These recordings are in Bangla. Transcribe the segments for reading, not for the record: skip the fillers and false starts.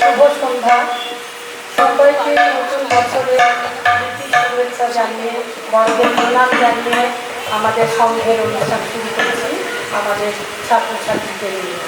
শুভ সন্ধ্যা। সকলকে নতুন বছরের শুভেচ্ছা জানিয়ে, বড়দের প্রণাম জানিয়ে আমাদের সংঘের অনুষ্ঠান শুরু করেছি আমাদের ছাত্রছাত্রীদের নিয়ে।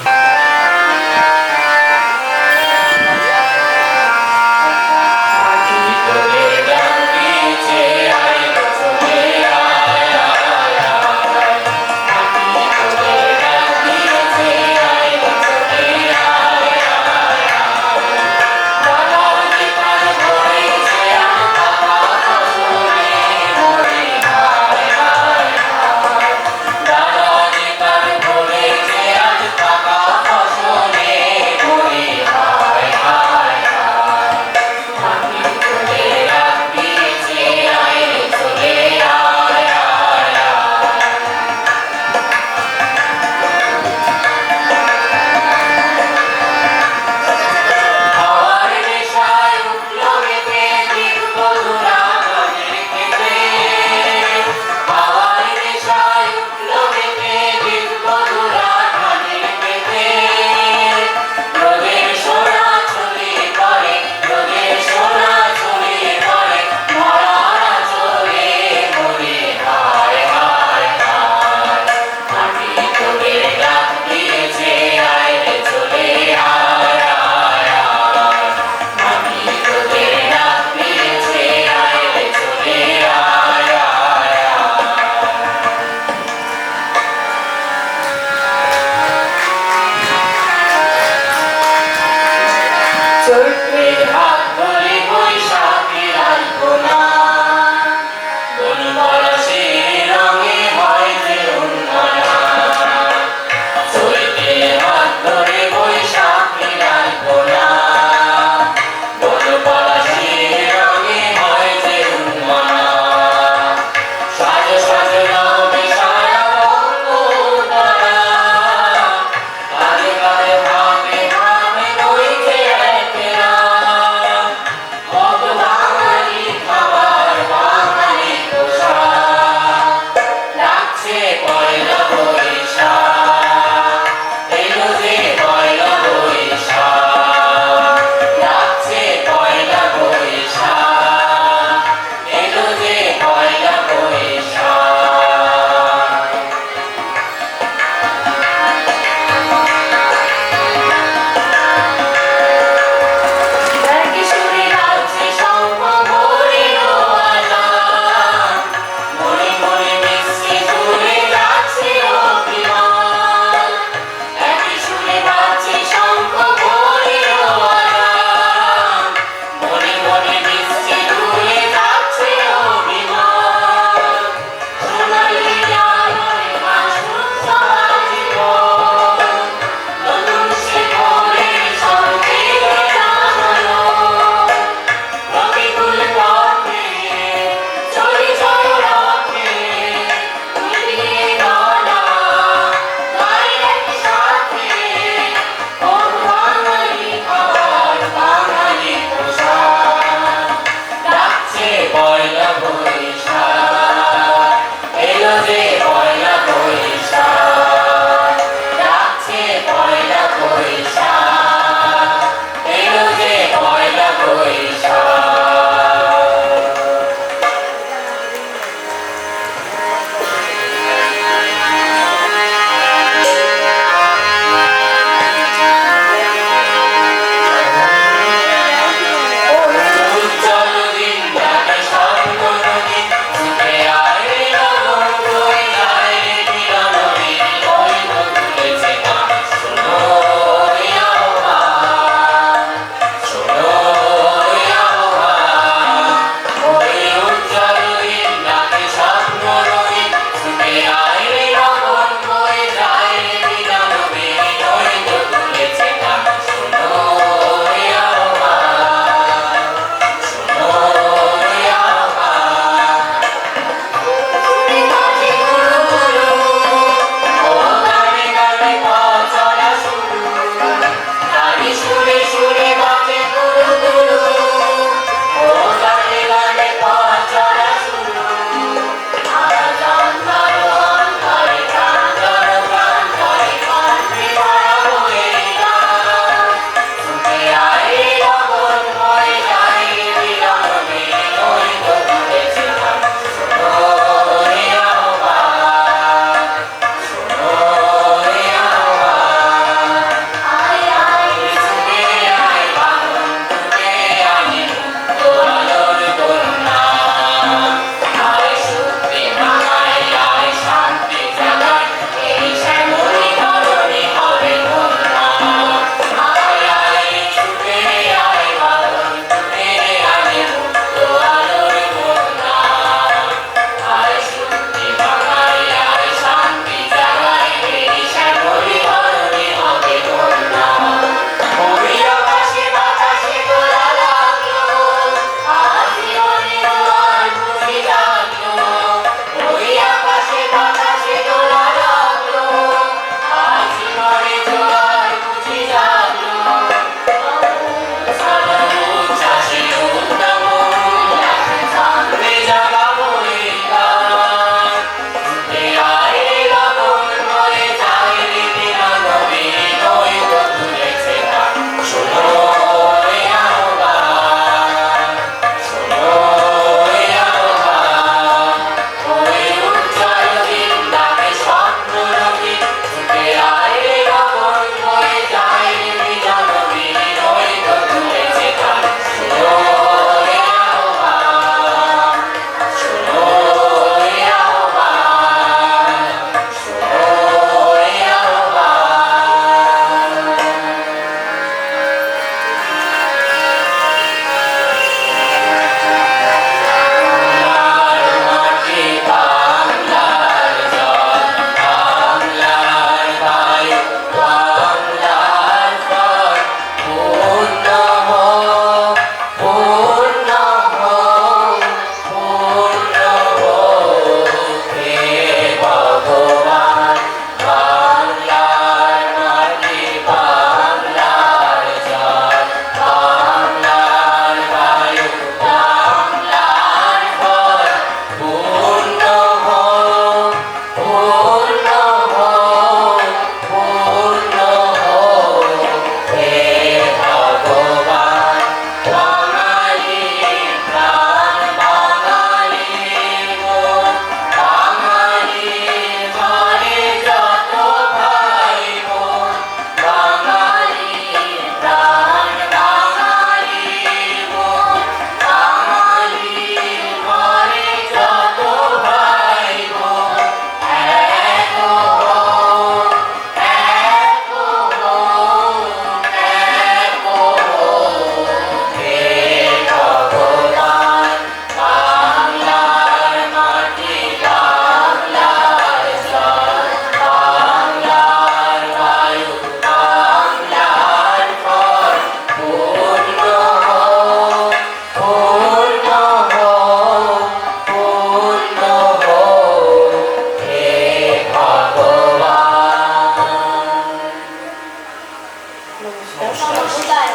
নমস্কার।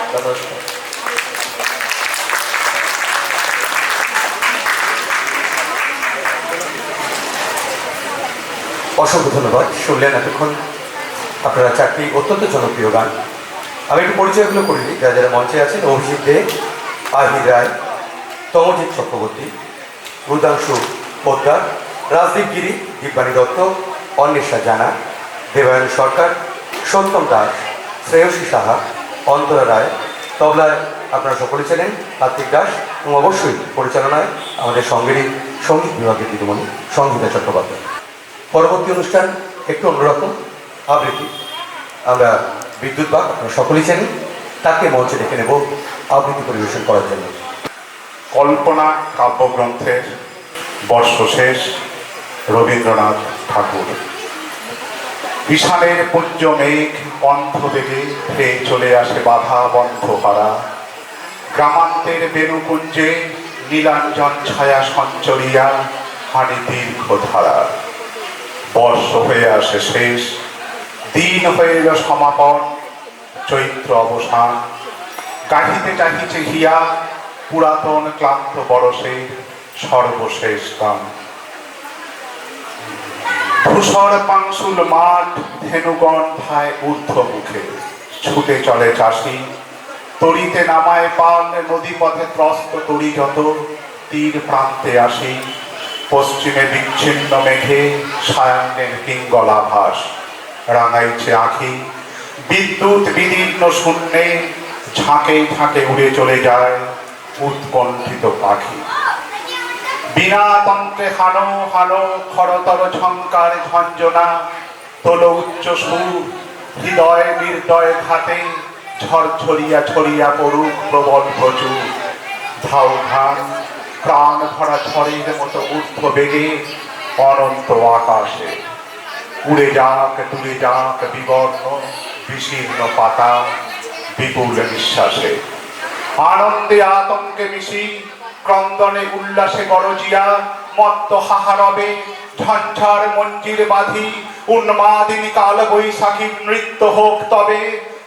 অসংখ্য ধন্যবাদ। শুনলেন এতক্ষণ আপনারা চারটি অত্যন্ত জনপ্রিয় গান। আমি একটু পরিচয়গুলো করে দিই। যারা যারা মঞ্চে আছেন: অভিজিৎ দে, আহির রায়, তমজিৎ চক্রবর্তী, রুদাংশু পোদ্দার, রাজদীপ গিরি, দীপানী দত্ত, অন্বেষা জানা, দেবায়ন সরকার, সত্যম দাস, শ্রেয়সী সাহা, অন্তরা রায়। তবলায় আপনারা সকলে ছিলেন কার্তিক দাস, এবং অবশ্যই পরিচালনায় আমাদের সঙ্গেরই সঙ্গীত বিভাগের দিদিমণি সঙ্গীতা চট্টোপাধ্যায়। পরবর্তী অনুষ্ঠান একটু অন্যরকম আবৃত্তি। আমরা বিদ্যুৎ বাগ, আপনারা সকলেই চেনেন, তাকে মঞ্চে ডেকে নেব আবৃত্তি পরিবেশন করার জন্য। কল্পনা কাব্যগ্রন্থের বর্ষশেষ রবীন্দ্রনাথ ঠাকুর। ঈশানের পুঞ্জ মেঘ পন্থ বেগে ফিরে চলে আসে বাধা বন্ধ হারা, গ্রামান্তের বেণুকুঞ্জে নীলাঞ্জন ছায়া সঞ্চরিয়া হানি দীর্ঘ ধারা। বর্ষ হয়ে আসে শেষ, দিন হয়ে এল সমাপন, চৈত্র অবসান। গাহিতে চাহিছে হিয়া পুরাতন ক্লান্ত বরসের সর্বশেষ গান। ধূসর পাংশুল মাঠ, ধেনুগণ ধায় ঊর্ধ্ব মুখে, ছুটে চলে চাষি, তরিতে নামায় পাল, নদী পথে ত্রস্ত তরি যত, তীর প্রান্তে আসি। পশ্চিমে বিচ্ছিন্ন মেঘে সায়ান্নের পিঙ্গলাভাস, রাঙাইছে আঁখি। বিদ্যুৎ বিদীর্ণ শূন্যে ঝাঁকে ঝাঁকে উড়ে চলে যায় উৎকণ্ঠিত পাখি। বিনা তন্ত্রে হানো হানো খরতর ঝঙ্কার ঝঞ্ঝনা, তোল উচ্চ সুর, হৃদয় নির্দয় ঘাতে ঝরঝরিয়া ছড়িয়া পড়ুক প্রবল প্রচুর। ধাও ধান প্রাণ ভরা ঝড়ের মতো ঊর্ধ্ব বেগে অনন্ত আকাশে, উড়ে যাক দূরে যাক বিবর্ণ বিশীর্ণ পাতা বিপুল নিঃশ্বাসে। আনন্দে আতঙ্কে মিশি, ক্রন্দনে উল্লাসে গরজিয়া, মত্ত হাহারবে ঝঞ্ঝার মঞ্জির বাঁধি, উন্মাদিনী কাল বৈশাখীর নৃত্য হোক তবে।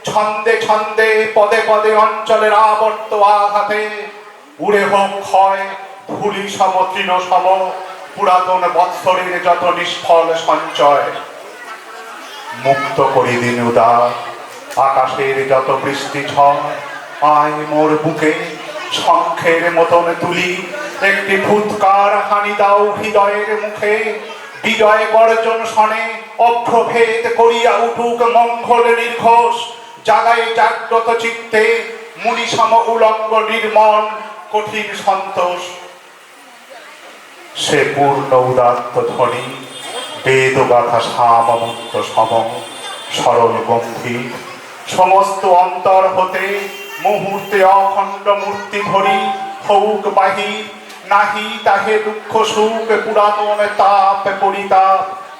ছন্দে ছন্দে পদে পদে অঞ্চলের আবর্ত আঘাতে, উড়ে হোক ক্ষয় ধূলি সম তৃণ সম পুরাতন বৎসরের যত নিষ্ফল সঞ্চয়। মুক্ত করি দিন উদার আকাশের যত বৃষ্টি ঝড়, আয় মোর বুকে শঙ্খের মতন তুলি, একটি ফুৎকার হানি দাও হৃদয়ের মুখে। বিজয় গর্জন শনে অভ্রভেদ করিয়া উঠুক মঙ্গল নির্ঘোষ, জাগায় জাগ্রত চিত্তে মুনি সম উলঙ্গ নির্মল কঠিন সন্তোষ। সে পূর্ণ উদাত্ত ধ্বনি বেদ গাথা সামমন্ত সম সরল গম্ভীর, সমস্ত অন্তর হতে মুহূর্তে অখণ্ড মূর্তি ধরি হউক বাহির। নাহি তাহে দুঃখ সুখ পুরাতন তাপ পরিতাপ,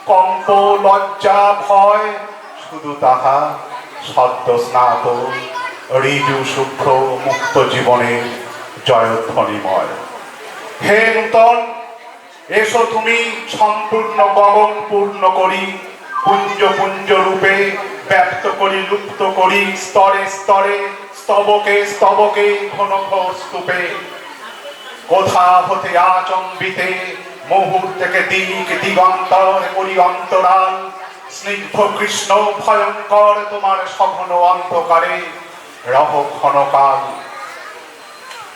কম্প লজ্জা ভয়, শুধু তাহা সদ্য স্নাত ঋজু সূক্ষ্ম মুক্ত জীবনের জয়ধ্বনিময়। হে নূতন, এসো তুমি সম্পূর্ণ গগন পূর্ণ করি, পুঞ্জ পুঞ্জ রূপে ব্যক্ত করি লুপ্ত করি স্তরে স্তরে, স্তবকে স্তবকে ঘন ঘোর স্তূপে। কোথা হতে আচম্বিতে মুহূর্তকে দিক দিগন্তর করি অন্তরাল, স্নিগ্ধ কৃষ্ণ ভয়ঙ্কর তোমার সঘন অন্ধকারে রহ ক্ষণকাল।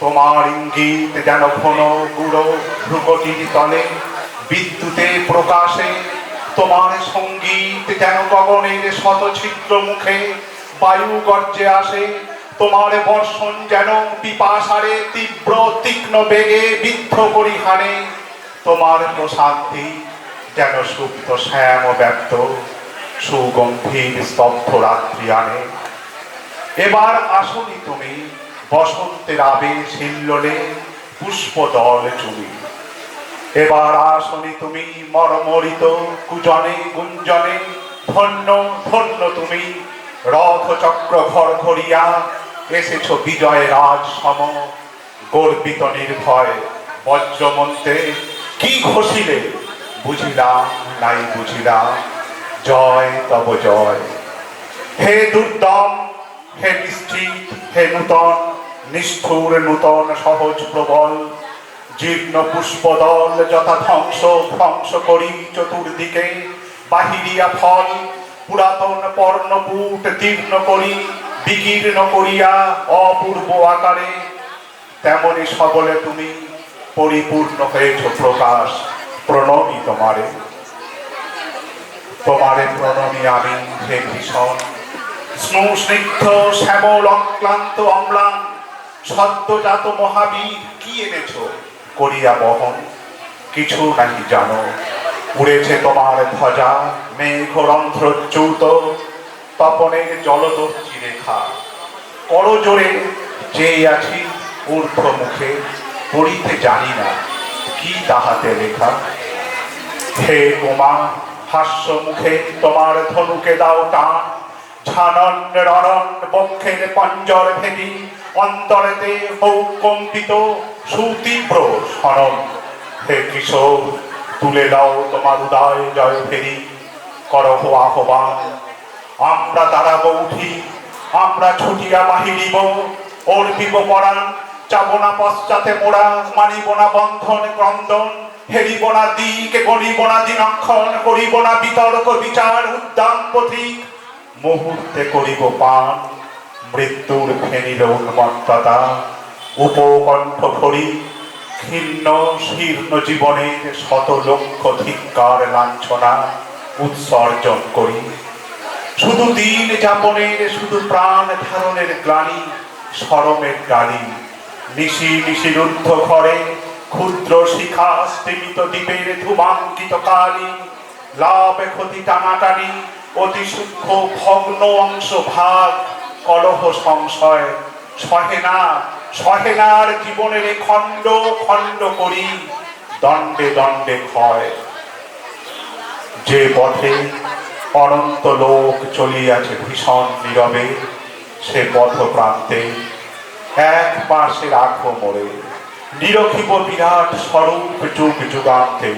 তোমার ইঙ্গিত যেন ঘন গুড়ো ভ্রুকটির তলে বিদ্যুতে প্রকাশে, তোমার সঙ্গীত যেন গগনের শত ছিদ্র মুখে বায়ু গর্জে আসে। তোমার বর্ষণ যেন পিপাসারে তীব্র তীক্ষ্ণ বেগে বিদ্ধ করি হানে, তোমার প্রশান্তি যেন সুপ্ত শ্যাম ব্যক্ত সুগম্ভীর স্তব্ধ রাত্রি আনে। এবার আসনি তুমি বসন্তের আবেশ হিল্লোলে পুষ্পদল চুমি, এবার আসনি তুমি মর্মরিত কুজনে গুঞ্জনে। ধন্য ধন্য তুমি রথ চক্র ঘর ঘরিয়া এসেছ বিজয় রাজ সম, গর্বিত নির্ভয় বজ্রমন্ত্রে কি ঘোষিলে বুঝিলাম নাই বুঝিলাম, জয় তব জয়। হে দুর্দম হে নিশ্চিত, হে নূতন, নিষ্ঠুর নূতন সহজ প্রবল, জীর্ণ পুষ্পদল যথা ধ্বংস ধ্বংস করি চতুর্দিকে, বাহিরিয়া ফল পুরাতন পর্ণপুট তীর্ণ করি, বিকীর্ণ করিয়া অপূর্ব আকারে, তেমনি সবলে তুমি পরিপূর্ণ হয়েছ প্রকাশ। প্রণমী তোমারে, তোমারে প্রণমী আমি হে ভীষণ, স্নুস্নিগ্ধ শ্যামল অক্লান্ত অম্লান, সদ্যজাত মহাবীর কি এনেছ করিয়া বহন, কিছু নাহি জানো। উড়েছে তোমার ধ্বজা মেঘরন্ধ্রচ্যুত, তপনের জলদর্শী রেখা, করজোড়ে চেয়ে আছি ঊর্ধ্ব মুখে, পড়িতে জানি না কি তাহাতে লেখা। হে উমা, হাস্য মুখে তোমার ধনুকে দাও টান, ঝানন রণন বক্ষের পঞ্জর ভেদি, অন্তরেতে হৌক কম্পিত সুতীব্র স্মরণ। হে কিশোর, তুলে দাও তোমার উদয় জয় ফেরি, করহ আহ্বান। আমরা দাঁড়াব উঠি, আমরা ছুটিয়া বাহিরিব, অর্পিব পরাণ, চাব না পশ্চাতে মোড়া, মানিব না বন্ধন ক্রন্দন, হেরিব না দিক, গণিব না দিনক্ষণ, করিব না বিতর্ক বিচার উদ্যান পথিক, মুহূর্তে করিব পান মৃত্যুর ফেনিল উন্মত্ততা। উপকণ্ঠ ভরি ক্ষীণ শীর্ণ জীবনের শত লক্ষ ধিক্কার লাঞ্ছনা উৎসর্জন করি। শুধু দিন যাপনের, শুধু প্রাণ ধারণের গ্লানি, শরমের গালি, নিশি নিশি রুদ্ধ ঘরে ক্ষুদ্র শিখা স্তিমিত দ্বীপের ধুমাঙ্কিত কালি, লাভ ক্ষতি টানাটানি, অতি সূক্ষ্ম ভগ্ন অংশ ভাগ, কলহ সংশয়, সহেনার জীবনের খণ্ড খণ্ড করি, দণ্ডে দণ্ডে ক্ষয়। যে পথে অনন্ত লোক চলিয়াছে ভীষণ নীরবে, সে পথ প্রান্তে এক পাশে রাখো মোড়ে, নিরখিব বিরাট স্বরূপ যুগ যুগান্তে।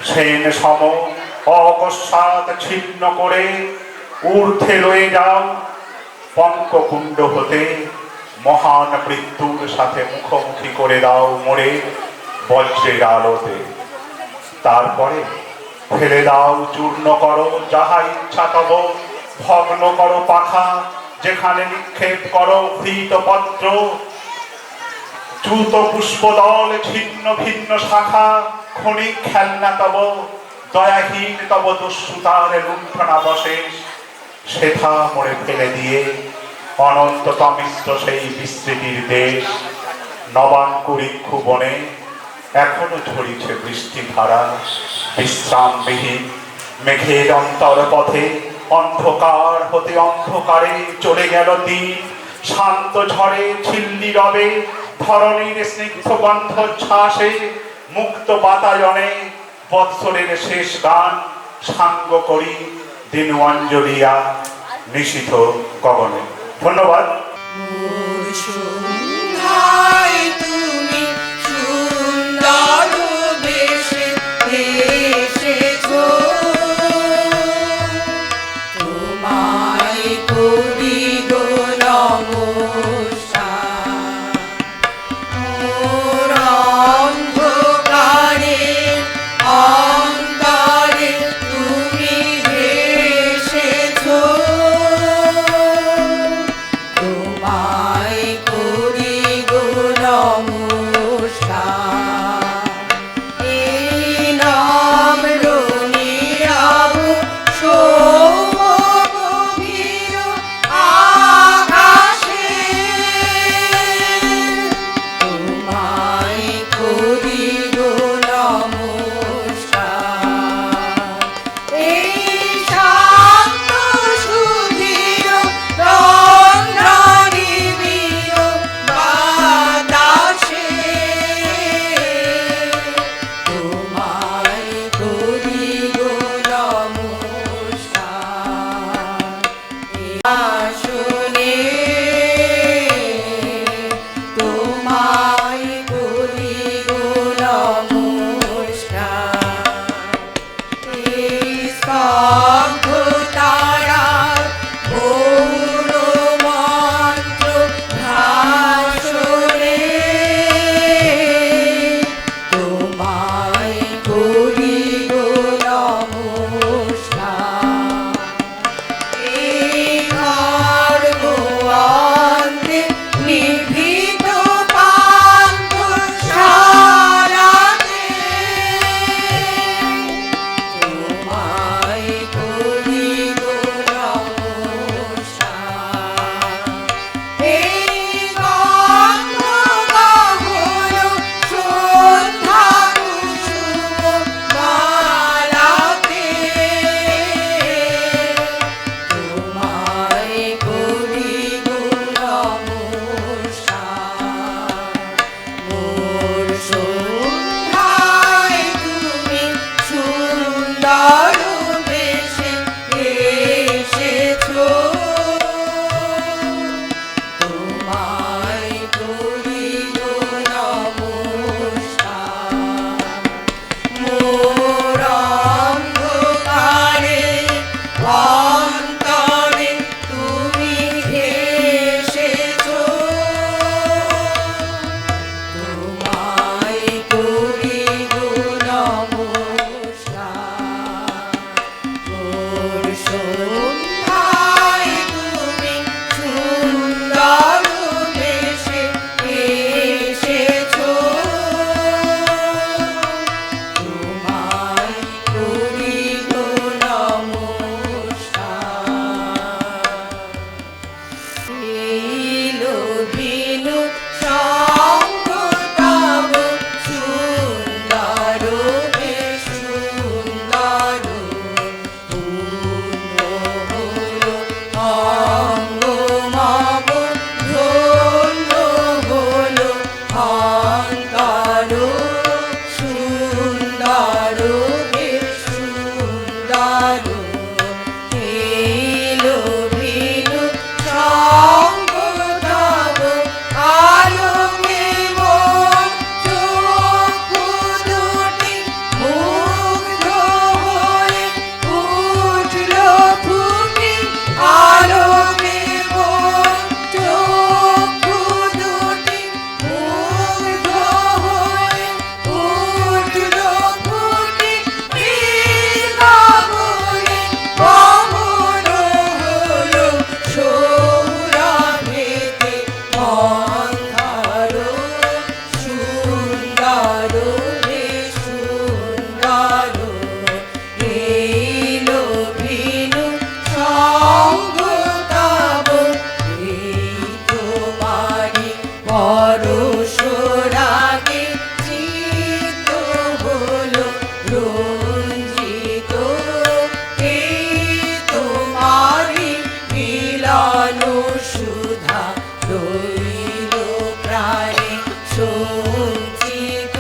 সেন সম অকস্মাৎ ছিন্ন করে ঊর্ধ্বে লয়ে যাও, পঙ্ককুণ্ড হতে মহান মৃত্যুর সাথে মুখোমুখি করে দাও মোড়ে বজ্রের আলোতে। তারপরে ফেলে দাও, চূর্ণ করো যাহা ইচ্ছা তব, ভগ্ন করো পাখা, যেখানে নিক্ষেপ করো ভৃত পত্র, চ্যুত পুষ্পদল ছিন্ন ভিন্ন শাখা, ক্ষণিক খেলনা তব, দয়াহীন তব দস্যুতার লুণ্ঠনাবশেষ, সেথা মোড়ে ফেলে দিয়ে অনন্তত মিশ্র সেই বিস্তৃতির দেশ। নবাঙ্কুরিক্ষু বনে এখনো ঝরিছে বৃষ্টিধারা, বিশ্রামবিহীন মেঘের অন্তর পথে অন্ধকার হতে অন্ধকারে চলে গেল দিন। শান্ত ঝড়ে ঝিল্লি রবে ধরণীর স্নিগ্ধ গন্ধ ছাসে, মুক্ত বাতায়নে বৎসরের শেষ গান সাঙ্গ করি দিন অঞ্জলিয়া নিশীথ গগনে। ধন্যবাদ। তুমি সুন্দর বেশে এসেছো, তোমায় করি গো নমস্কার। মোর অন্ধকারে অন্তরে তুমি এসেছো, তোমায় করি পরশ রাগে চিত্ত হলো রঞ্জিত, এই তোমারি মিলন সুধা রইল প্রাণে সঞ্চিত,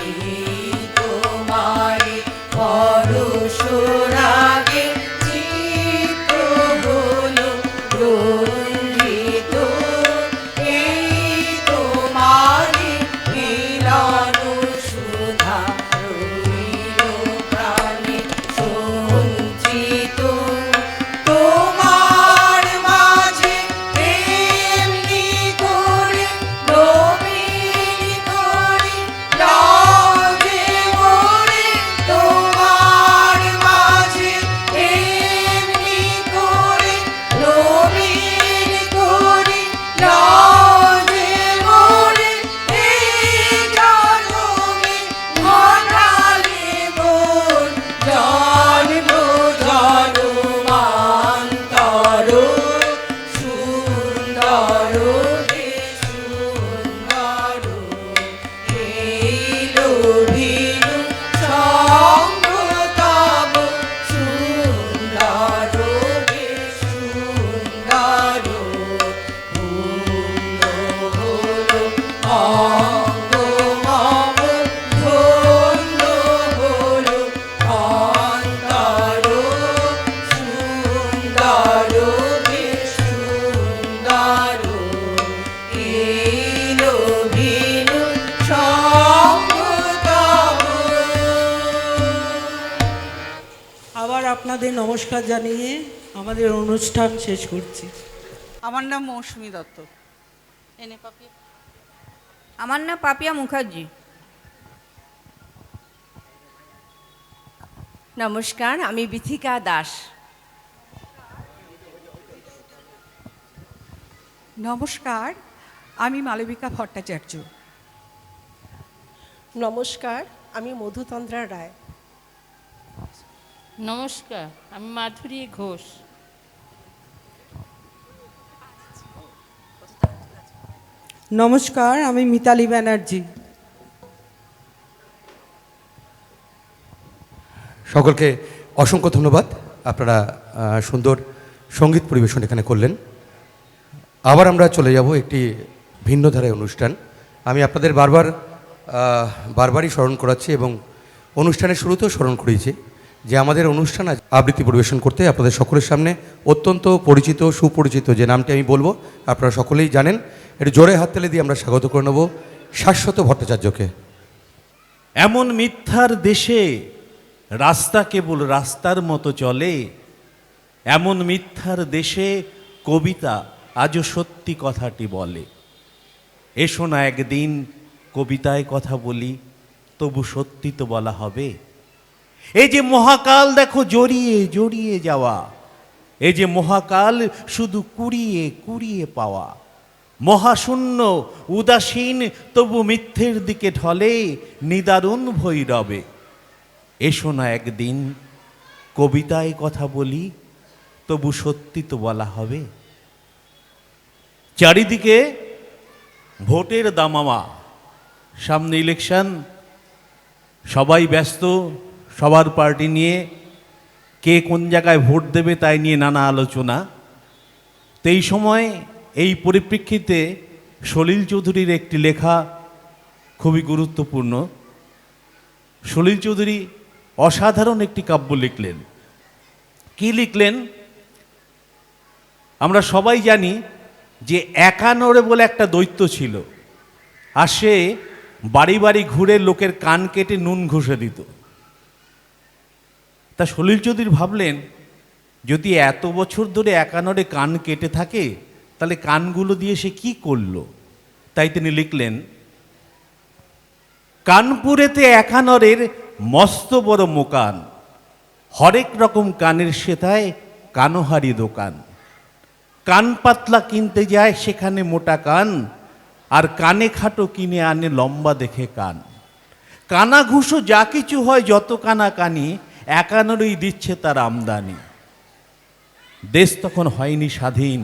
এই তোমারি পরশ রাগে চিত্ত হলো রঞ্জিত, এই তোমারি মিলন সুধা রইল প্রাণে সঞ্চিত, তোমার মাঝে এমনি করে নবীন করে লাগে মোরে, তোমার মাঝে এমনি করে নবীন করে লাগে মোরে, এই জনমে ঘটালে মোর জন্ম জন্মান্তর, সুন্দর হে সুন্দর, এই লোভিল সঙ্গ তব, সুন্দর হে সুন্দর, পূর্ণ হলো অঙ্গ মম, ধন্য হলো অন্তর, সুন্দর হে সুন্দর, এই লোভিল সঙ্গ তব। আবার আপনাদের নমস্কার জানিয়ে আমাদের অনুষ্ঠান শেষ করছি। আমার নাম মৌসুমী দত্ত। আমার নাম পাপিয়া মুখার্জি। নমস্কার, আমি বিথিকা দাস। নমস্কার, আমি মালবিকা ভট্টাচার্য। নমস্কার, আমি মধুতন্দ্রা রায়। নমস্কার, আমি মাধুরী ঘোষ। নমস্কার, আমি মিতালি ব্যানার্জি। সকলকে অসংখ্য ধন্যবাদ। আপনারা সুন্দর সঙ্গীত পরিবেশন এখানে করলেন। আবার আমরা চলে যাব একটি ভিন্ন ধারায় অনুষ্ঠান। আমি আপনাদের বারবারই স্মরণ করাচ্ছি এবং অনুষ্ঠানের শুরুতেও স্মরণ করিয়েছি যে আমাদের অনুষ্ঠান আজ আবৃত্তি পরিবেশন করতে আপনাদের সকলের সামনে অত্যন্ত পরিচিত সুপরিচিত যে নামটি আমি বলবো আপনারা সকলেই জানেন। একটু জোরে হাততালি দিয়ে আমরা স্বাগত করে নেব শাশ্বত ভট্টাচার্যকে। এমন মিথ্যার দেশে রাস্তা কেবল রাস্তার মতো চলে, এমন মিথ্যার দেশে কবিতা আজও সত্যি কথাটি বলে। এসো না একদিন কবিতায় কথা বলি, তবু সত্যি তো বলা হবে। এই যে মহাকাল দেখো জড়িয়ে জড়িয়ে যাওয়া, এই যে মহাকাল শুধু কুড়িয়ে কুড়িয়ে পাওয়া, মহাশূন্য উদাসীন তবু মিথ্যের দিকে ঢলে নিদারুণ ভৈরবে। এসো না একদিন কবিতায় কথা বলি, তবু সত্যি তো বলা হবে। চারিদিকে ভোটের দামামা, সামনে ইলেকশন, সবাই ব্যস্ত সবার পার্টি নিয়ে, কে কোন জায়গায় ভোট দেবে তাই নিয়ে নানা আলোচনা। তো এই সময় এই পরিপ্রেক্ষিতে সলিল চৌধুরীর একটি লেখা খুবই গুরুত্বপূর্ণ। সলিল চৌধুরী অসাধারণ একটি কাব্য লিখলেন। কি লিখলেন? আমরা সবাই জানি যে একানরে বলে একটা দৈত্য ছিল, আর সে বাড়ি বাড়ি ঘুরে লোকের কান কেটে নুন ঘষে দিত। তা সলিল চৌধুরী ভাবলেন, যদি এত বছর ধরে একানরে কান কেটে থাকে তাহলে কানগুলো দিয়ে সে কি করলো? তাই তিনি লিখলেন, কানপুরেতে একানরের মস্ত বড় মোকান, হরেক রকম কানের সেথায় কানোহারি দোকান। কান পাতলা কিনতে যায় সেখানে মোটা কান, আর কানে খাটো কিনে আনে লম্বা দেখে কান। কানা ঘুষো যা কিছু হয় যত কানা কানি, একানরই দিচ্ছে তার আমদানি। দেশ তখন হয়নি স্বাধীন,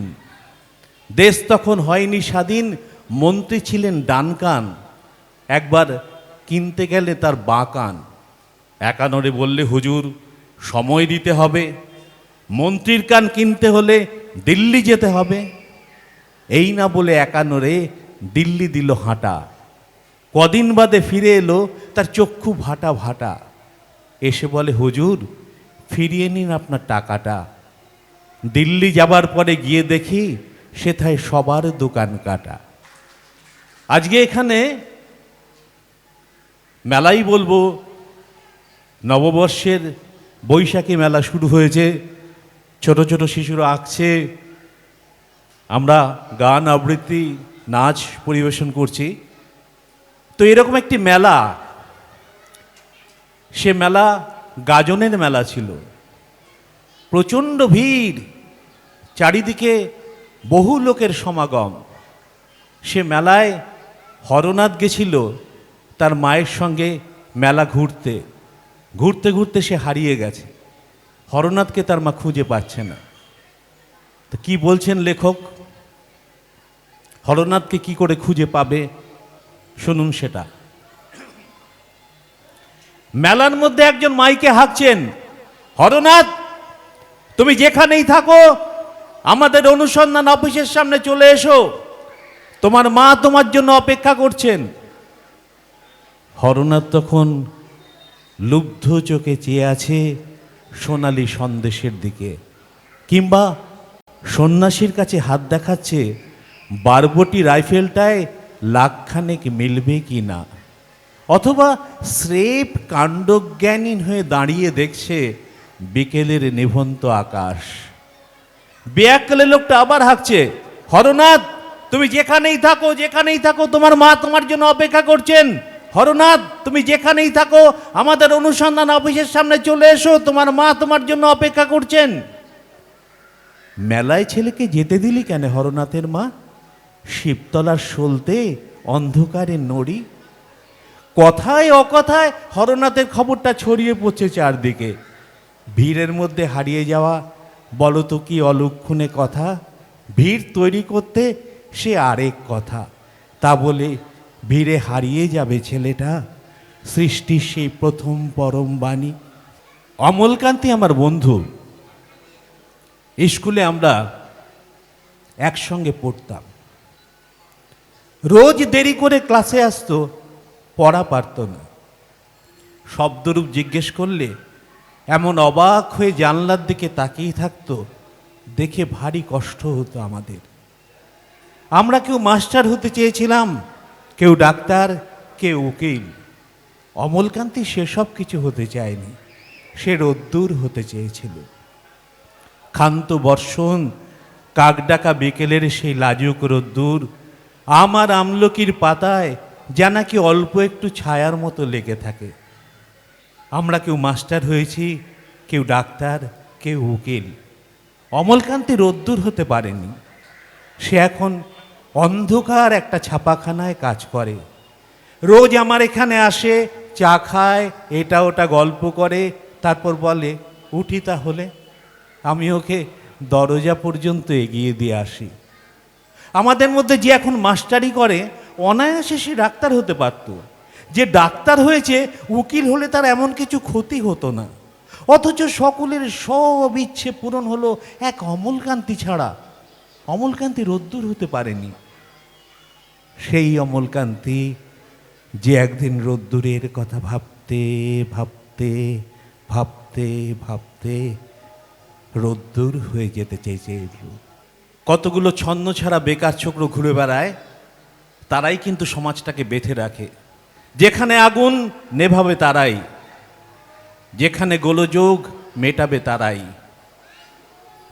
দেশ তখন হয়নি স্বাধীন, মন্ত্রী ছিলেন ডান কান, একবার কিনতে গেলে তার বাঁ কান। একানরে বললে, হুজুর সময় দিতে হবে, মন্ত্রীর কান কিনতে হলে দিল্লি যেতে হবে। এই না বলে একানরে দিল্লি দিল হাঁটা। কদিন বাদে ফিরে এলো, তার চক্ষু ভাটা ভাটা। এসে বলে, হুজুর ফিরিয়ে নিন আপনার টাকাটা। দিল্লি যাবার পরে গিয়ে দেখি সেথায় সবার দোকান কাটা। আজকে এখানে মেলাই বলবো, নববর্ষের বৈশাখী মেলা শুরু হয়েছে, ছোট ছোট শিশুরা আঁকছে, আমরা গান আবৃত্তি নাচ পরিবেশন করছি। তো এরকম একটি মেলা, সে মেলা গাজনের মেলা ছিল। প্রচণ্ড ভিড়, চারিদিকে বহু লোকের সমাগম। সে মেলায় হরনাথ গেছিল তার মায়ের সঙ্গে মেলা ঘুরতে ঘুরতে ঘুরতে সে হারিয়ে গেছে। হরনাথকে তার মা খুঁজে পাচ্ছে না। তো কি বলছেন লেখক, হরনাথকে কি করে খুঁজে পাবে, শুনুন সেটা। মেলার মধ্যে একজন মাইকে হাঁকছেন, হরনাথ তুমি যেখানেই থাকো আমাদের অনুসন্ধান অফিসের সামনে চলে এসো, তোমার মা তোমার জন্য অপেক্ষা করছেন। হরনাথ তখন লুব্ধ চোখে চেয়ে আছে সোনালি সন্দেশের দিকে, কিংবা সন্ন্যাসীর কাছে হাত দেখাচ্ছে বারবটি রাইফেলটায় লাখখানেক মিলবে কি না, অথবা স্রেফ কাণ্ডজ্ঞানীন হয়ে দাঁড়িয়ে দেখছে বিকেলের নিভন্ত আকাশ। বেয়াক্কেলে লোকটা আবার হাঁকছে, হরনাথ তুমি যেখানেই থাকো যেখানেই থাকো তোমার মা তোমার জন্য অপেক্ষা করছেন। হরনাথ তুমি যেখানেই থাকো আমাদের অনুসন্ধান অফিসের সামনে চলে এসো, তোমার মা তোমার জন্য অপেক্ষা করছেন। মেলায় ছেলেকে যেতে দিলি কেন হরনাথের মা? শিবতলার সলতে অন্ধকারে নড়ি। কথায় অকথায় হরনাথের খবরটা ছড়িয়ে পড়ছে চারদিকে। ভিড়ের মধ্যে হারিয়ে যাওয়া বলো তো কি অলক্ষণে কথা, ভিড় তৈরি করতে সে আরেক কথা। তা বলে ভিড়ে হারিয়ে যাবে ছেলেটা, সৃষ্টির সেই প্রথম পরম বাণী। অমলকান্তি আমার বন্ধু, স্কুলে আমরা একসঙ্গে পড়তাম। রোজ দেরি করে ক্লাসে আসতো, পড়া পারত না। শব্দরূপ জিজ্ঞেস করলে এমন অবাক হয়ে জানলার দিকে তাকিয়ে থাকতো, দেখে ভারী কষ্ট হতো আমাদের। আমরা কেউ মাস্টার হতে চেয়েছিলাম, কেউ ডাক্তার, কেউ উকিল। অমলকান্তি সেসব কিছু হতে চায়নি, সে রোদ্দুর হতে চেয়েছিল। ক্ষান্ত বর্ষণ, কাকডাকা বিকেলের সেই লাজুক রোদ্দুর আমার আমলকির পাতায় যা নাকি অল্প একটু ছায়ার মতো লেগে থাকে। আমরা কেউ মাস্টার হয়েছি, কেউ ডাক্তার, কেউ উকিল। অমলকান্তি রোদ্দুর হতে পারেনি। সে এখন অন্ধকার একটা ছাপাখানায় কাজ করে। রোজ আমার এখানে আসে, চা খায়, এটা ওটা গল্প করে, তারপর বলে উঠি তাহলে। আমি ওকে দরজা পর্যন্ত এগিয়ে দিয়ে আসি। আমাদের মধ্যে যে এখন মাস্টারি করে, অনায়াসে সে ডাক্তার হতে পারত। যে ডাক্তার হয়েছে, উকিল হলে তার এমন কিছু ক্ষতি হতো না। অথচ সকলের সব ইচ্ছে পূরণ হলো এক অমলকান্তি ছাড়া। অমলকান্তি রোদ্দুর হতে পারেনি। সেই অমলকান্তি যে একদিন রোদ্দুরের কথা ভাবতে ভাবতে ভাবতে ভাবতে রোদ্দুর হয়ে যেতে চেয়েছিল। কতগুলো ছন্ন ছাড়া বেকার ছোকরো ঘুরে বেড়ায়, তারাই কিন্তু সমাজটাকে বেঁধে রাখে। যেখানে আগুন নেভাবে তারাই, যেখানে গোলযোগ মেটাবে তারাই।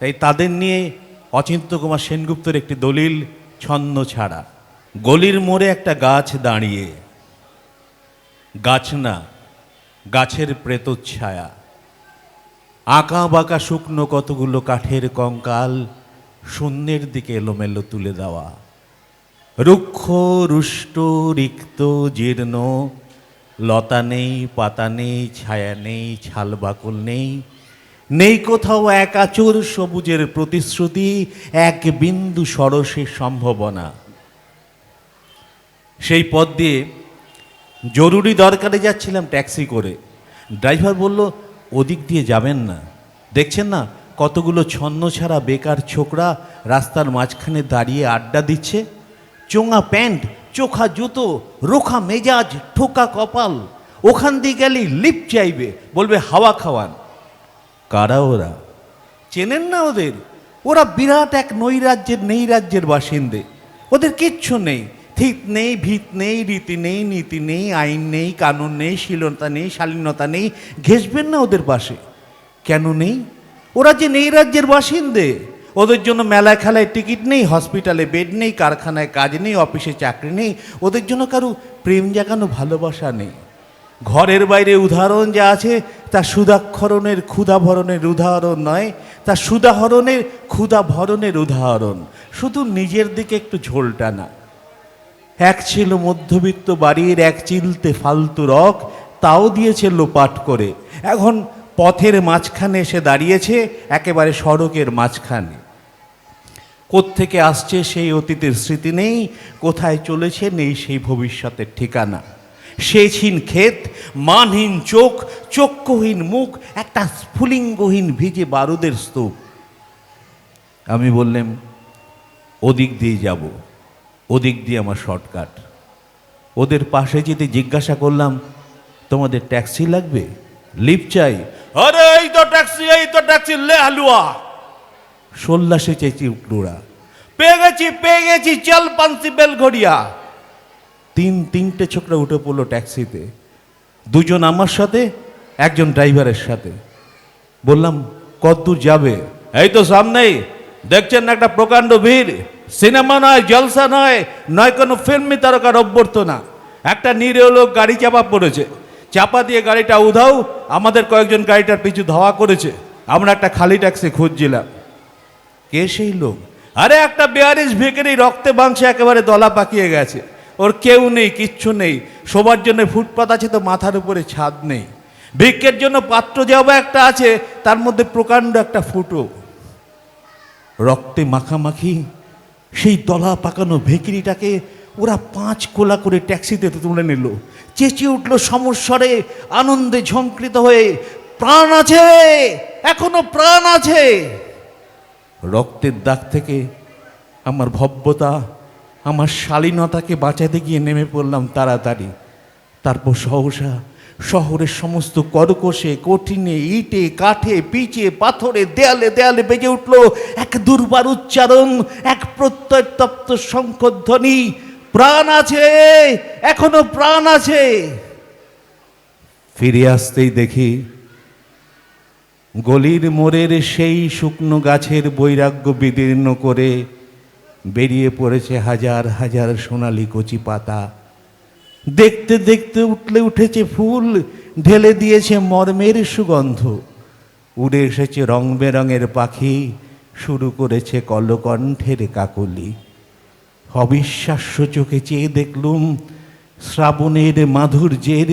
তাই তাদের নিয়ে অচিন্ত্য কুমার সেনগুপ্তের একটি দলিল, ছন্ন ছাড়া। গলির মোড়ে একটা গাছ দাঁড়িয়ে, গাছ না, গাছের প্রেতচ্ছায়া। আঁকা বাঁকা শুকনো কতগুলো কাঠের কঙ্কাল শূন্যের দিকে এলোমেলো তুলে দেওয়া। রুক্ষ রুষ্ট রিক্ত জীর্ণ, লতা নেই, পাতা নেই, ছায়া নেই, ছাল বাকল নেই, নেই কোথাও এক আঁচড় সবুজের প্রতিশ্রুতি, এক বিন্দু সরসের সম্ভাবনা। সেই পথ দিয়ে জরুরি দরকারে যাচ্ছিলাম ট্যাক্সি করে। ড্রাইভার বলল ওদিক দিয়ে যাবেন না, দেখছেন না কতগুলো ছন্ন ছাড়া বেকার ছোকরা রাস্তার মাঝখানে দাঁড়িয়ে আড্ডা দিচ্ছে, চোঙা প্যান্ট, চোখা জুতো, রোখা মেজাজ, ঠোকা কপাল, ওখান দিয়ে গেলেই লিপ চাইবে, বলবে হাওয়া খাওয়ান। কারা ওরা? চেনেন না ওদের? ওরা বিরাট এক নৈরাজ্যের বাসিন্দে। ওদের কিচ্ছু নেই, ঠিক নেই, ভিত নেই, রীতি নেই, নীতি নেই, আইন নেই, কানুন নেই, শীলতা নেই, শালীনতা নেই। ঘেসবেন না ওদের পাশে। কেন নেই? ওরা যে নৈরাজ্যের বাসিন্দে। ওদের জন্য মেলায় খেলায় টিকিট নেই, হসপিটালে বেড নেই, কারখানায় কাজ নেই, অফিসে চাকরি নেই। ওদের জন্য কারো প্রেম জাগানো ভালোবাসা নেই। ঘরের বাইরে উদাহরণ যা আছে তা সুদাক্ষরণের ক্ষুধাভরণের উদাহরণ নয়, তা সুদাহরণের ক্ষুধাভরণের উদাহরণ। শুধু নিজের দিকে একটু ঝোলটা না। এক ছিল মধ্যবিত্ত বাড়ির এক চিলতে ফালতু রক, তাও দিয়েছে লোপাট করে। এখন পথের মাঝখানে এসে দাঁড়িয়েছে, একেবারে সড়কের মাঝখানে। কোত্থেকে আসছে সেই অতীতের স্মৃতি নেই, কোথায় চলেছে নেই সেই ভবিষ্যতের ঠিকানা। সেচহীন ক্ষেত, মানহীন চোখ, চক্ষুহীন মুখ, একটা স্ফুলিঙ্গহীন ভিজে বারুদের স্তূপ। আমি বললাম ওদিক দিয়ে যাব, ওদিক দিয়ে আমার শর্টকাট। ওদের পাশে যেতে জিজ্ঞাসা করলাম তোমাদের ট্যাক্সি লাগবে, লিফট চাই? আরে এই তো ট্যাক্সি, এই তো ট্যাক্সি, লে হালুয়া। সোল্লাসে চেঁচিয়ে উঠলুরা, পেয়ে গেছি, চল পান্সি বেলঘড়িয়া। তিনটে ছোকরা উঠে পড়লো ট্যাক্সিতে, দুজন আমার সাথে, একজন ড্রাইভারের সাথে। বললাম কতদূর যাবে? এই তো সামনেই, দেখছেন না একটা প্রকাণ্ড ভিড়। সিনেমা নয়, জলসা নয়, নয় কোনো ফিল্মি তারকার অভ্যর্থনা। একটা নিরীহ লোক গাড়ি চাপা পড়েছে, চাপা দিয়ে গাড়িটা উধাও। আমাদের কয়েকজন গাড়িটার পিছু ধাওয়া করেছে। আমরা একটা খালি ট্যাক্সি খুঁজছিলাম। কে সেই লোক? আরে একটা বেয়ারিশ ভিখারি, রক্তে মাংসে একেবারে দলা পাকিয়ে গেছে। ওর কেউ নেই, কিচ্ছু নেই। শোবার জন্য ফুটপাত আছে তো মাথার উপরে ছাদ নেই। ভিক্ষের জন্য পাত্র যাওয়া একটা আছে, তার মধ্যে প্রকাণ্ড একটা ফুটো। রক্তে মাখামাখি সেই দলা পাকানো ভিখিরিটাকে ওরা 5 কোলা করে ট্যাক্সিতে তুলে নিল। চেঁচিয়ে উঠল সমস্বরে, আনন্দে ঝঙ্কৃত হয়ে, প্রাণ আছে, এখনো প্রাণ আছে। রক্তের দাগ থেকে আমার ভব্যতা, আমার শালীনতাকে বাঁচাতে গিয়ে নেমে পড়লাম তাড়াতাড়ি। তারপর সহসা শহরের সমস্ত কর্কশে, কঠিনে, ইটে, কাঠে, পিচে, পাথরে, দেয়ালে দেয়ালে বেজে উঠল এক দুর্বার উচ্চারণ, এক প্রত্যয়তপ্ত শঙ্খধ্বনি, প্রাণ আছে, এখনো প্রাণ আছে। ফিরে আসতেই দেখি গলির মোড়ের সেই শুকনো গাছের বৈরাগ্য বিদীর্ণ করে বেরিয়ে পড়েছে হাজার হাজার সোনালি কচি পাতা। দেখতে দেখতে উঠেছে ফুল, ঢেলে দিয়েছে মর্মের সুগন্ধ। উড়ে এসেছে রং বেরঙের পাখি, শুরু করেছে কলকণ্ঠের কাকলি। অবিশ্বাস্য চোখে চেয়ে দেখলুম শ্রাবণের মাধুর্যের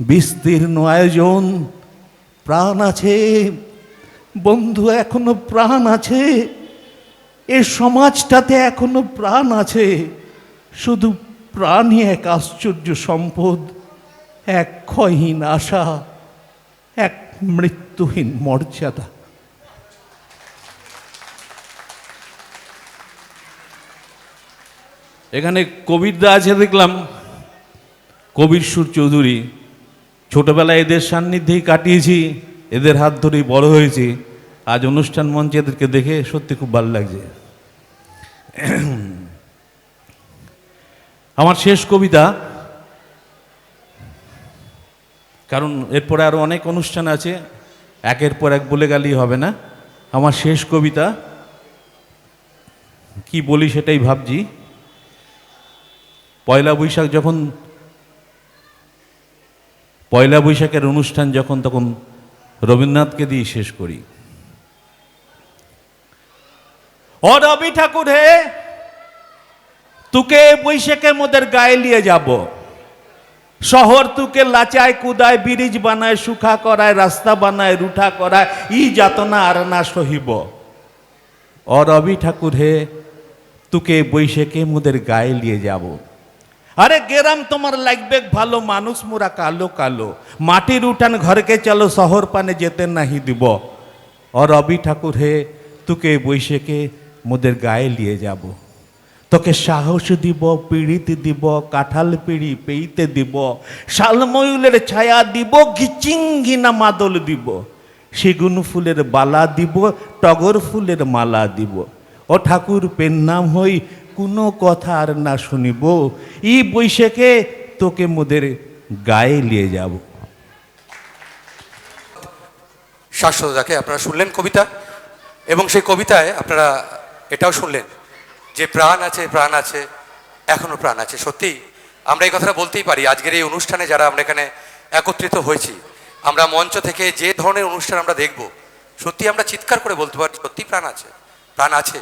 বিস্তীর্ণ আয়োজন। প্রাণ আছে বন্ধু, এখনো প্রাণ আছে। এ সমাজটাতে এখনো প্রাণ আছে। শুধু প্রাণই এক আশ্চর্য সম্পদ, এক ক্ষয়হীন আশা, এক মৃত্যুহীন মর্যাদা। এখানে কবিরদা আছে দেখলাম, কবির সুর চৌধুরী। ছোটবেলায় এদের সান্নিধ্যেই কাটিয়েছি, এদের হাত ধরেই বড় হয়েছি। আজ অনুষ্ঠান মঞ্চে এদেরকে দেখে সত্যি খুব ভালো লাগছে। আমার শেষ কবিতা, কারণ এরপরে আরো অনেক অনুষ্ঠান আছে, একের পর এক বলে গেলেই হবে না। আমার শেষ কবিতা কি বলি সেটাই ভাবছি। পয়লা বৈশাখের অনুষ্ঠান যখন, তখন রবীন্দ্রনাথকে দিয়ে শেষ করি। ও রবি ঠাকুর হে, তুকে বৈশাখের মধ্যে গায়ে নিয়ে যাব। শহর তুকে লাচায় কুদায়, ব্রিজ বানায়, সুখা করায়, রাস্তা বানায়, রুঠা করায়, ই যাতনা আর না সহিব। ও রবি ঠাকুর হে, তুকে বৈশাখের মধ্যে গায়ে নিয়ে যাব। আরে গেরাম তোমার লাগবে ভালো, মানুষ মোরা কালো কালো, মাটির উঠান ঘরকে চলো, শহর পানে যেতে নাহি দিব। ও রবি ঠাকুর হে, তোকে বৈশাখে মোদের গায়ে নিয়ে যাব, তোকে সাহস দিব, পিড়িতে দিব, কাঁঠাল পিড়ি পেইতে দিব, শালময়ূলের ছায়া দিব, গিচিঙ্গিনা মাদল দিব, সেগুন ফুলের বালা দিব, টগর ফুলের মালা দিব। ও ঠাকুর পেন নাম হই, কোনো কথা আর না শুনিব, ই বৈশাখে তোকে মোদের গায়ে নিয়ে যাব। শাশ্বতদাকে আপনারা শুনলেন কবিতা, এবং সেই কবিতায় আপনারা এটাও শুনলেন যে প্রাণ আছে, প্রাণ আছে, এখনো প্রাণ আছে। সত্যি আমরা এই কথাটা বলতেই পারি। আজকের এই অনুষ্ঠানে যারা আমরা এখানে একত্রিত হয়েছি, আমরা মঞ্চ থেকে যে ধরনের অনুষ্ঠান আমরা দেখব, সত্যি আমরা চিৎকার করে বলতে পারি সত্যি প্রাণ আছে, প্রাণ আছে।